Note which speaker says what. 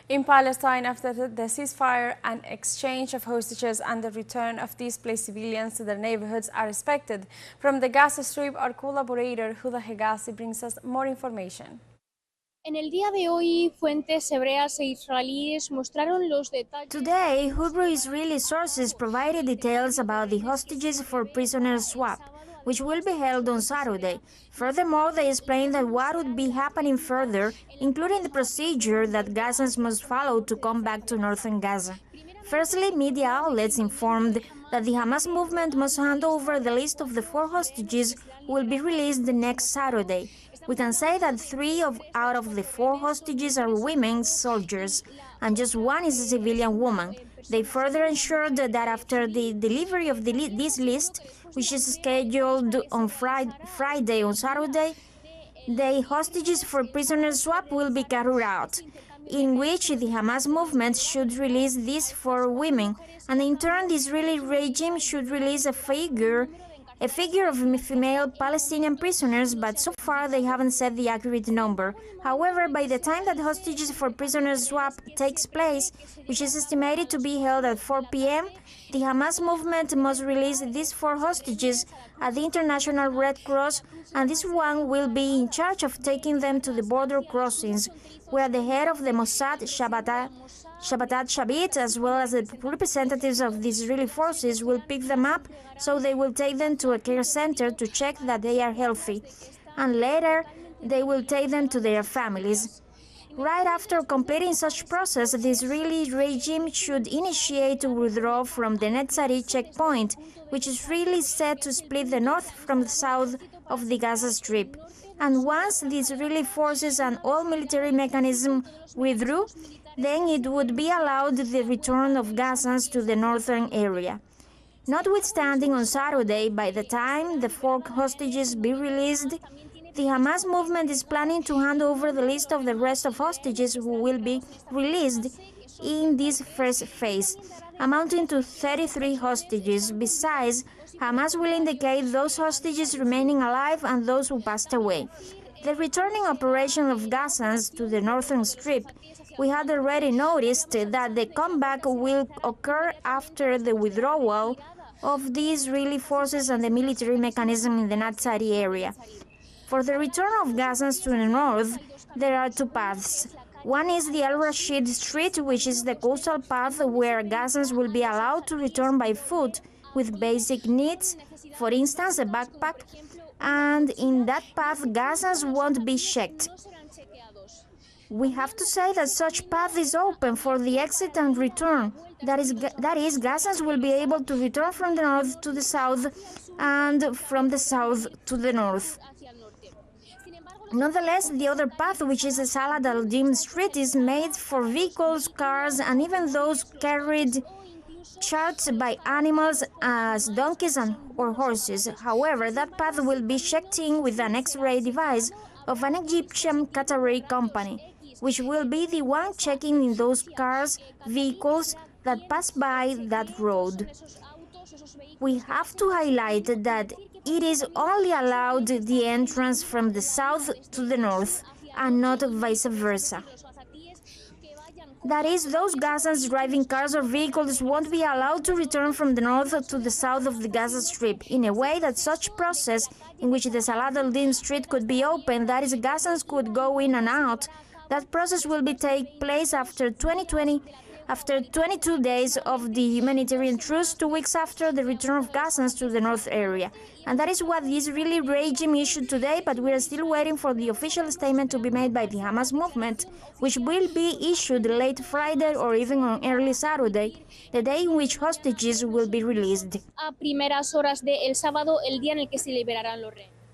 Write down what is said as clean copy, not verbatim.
Speaker 1: In Palestine, after the ceasefire and exchange of hostages and the return of displaced civilians to their neighborhoods are expected. From the Gaza Strip, our collaborator Huda Hegazi brings us more information.
Speaker 2: En el día de hoy, fuentes hebreas e israelíes mostraron los detalles.
Speaker 3: Today, Hebrew Israeli sources provided details about the hostages for prisoner swap, which will be held on Saturday. Furthermore, they explained that what would be happening further, including the procedure that Gazans must follow to come back to northern Gaza. Firstly, media outlets informed that the Hamas movement must hand over the list of the 4 hostages who will be released next Saturday. We can say that 3 out of the 4 hostages are women soldiers, and just 1 is a civilian woman. They further ensured that after the delivery of this list, which is scheduled on Friday on Saturday, the hostages for prisoner swap will be carried out, in which the Hamas movement should release these 4 women, and in turn the Israeli regime should release a figure of female Palestinian prisoners, but so far they haven't said the accurate number. However, by the time that hostages for prisoner swap takes place, which is estimated to be held at 4 p.m., the Hamas movement must release these 4 hostages at the International Red Cross, and this one will be in charge of taking them to the border crossings, where the head of the Mossad, Shabbatat Shabit, as well as the representatives of the Israeli forces, will pick them up, so they will take them to a care center to check that they are healthy, and later they will take them to their families. Right after completing such process, the Israeli regime should initiate to withdraw from the Netzari checkpoint, which is really set to split the north from the south of the Gaza Strip. And once the Israeli forces and all military mechanism withdrew, then it would be allowed the return of Gazans to the northern area. Notwithstanding, on Saturday, by the time the 4 hostages be released, the Hamas movement is planning to hand over the list of the rest of hostages who will be released in this first phase, amounting to 33 hostages. Besides, Hamas will indicate those hostages remaining alive and those who passed away. The returning operation of Gazans to the northern strip, we had already noticed that the comeback will occur after the withdrawal of the Israeli forces and the military mechanism in the Netzari area. For the return of Gazans to the north, there are 2 paths. One is the Al-Rashid Street, which is the coastal path where Gazans will be allowed to return by foot with basic needs, for instance, a backpack, and in that path Gazans won't be checked. We have to say that such path is open for the exit and return. That is, Gazans will be able to return from the north to the south and from the south to the north. Nonetheless, the other path, which is the Salah al-Din Street, is made for vehicles, cars, and even those carried charts by animals as donkeys or horses. However, that path will be checked in with an X-ray device of an Egyptian Qatari company, which will be the one checking in those cars, vehicles that pass by that road. We have to highlight that it is only allowed the entrance from the south to the north, and not vice versa. That is, those Gazans driving cars or vehicles won't be allowed to return from the north to the south of the Gaza Strip, in a way that such process in which the Salah al-Din Street could be open, that is, Gazans could go in and out, that process will take place after 22 days of the humanitarian truce, 2 weeks after the return of Gazans to the north area. And that is what the Israeli regime issued today, but we are still waiting for the official statement to be made by the Hamas movement, which will be issued late Friday or even on early Saturday, the day in which hostages will be released.
Speaker 2: A primeras horas del sábado, el día en el que se liberarán los rehenes.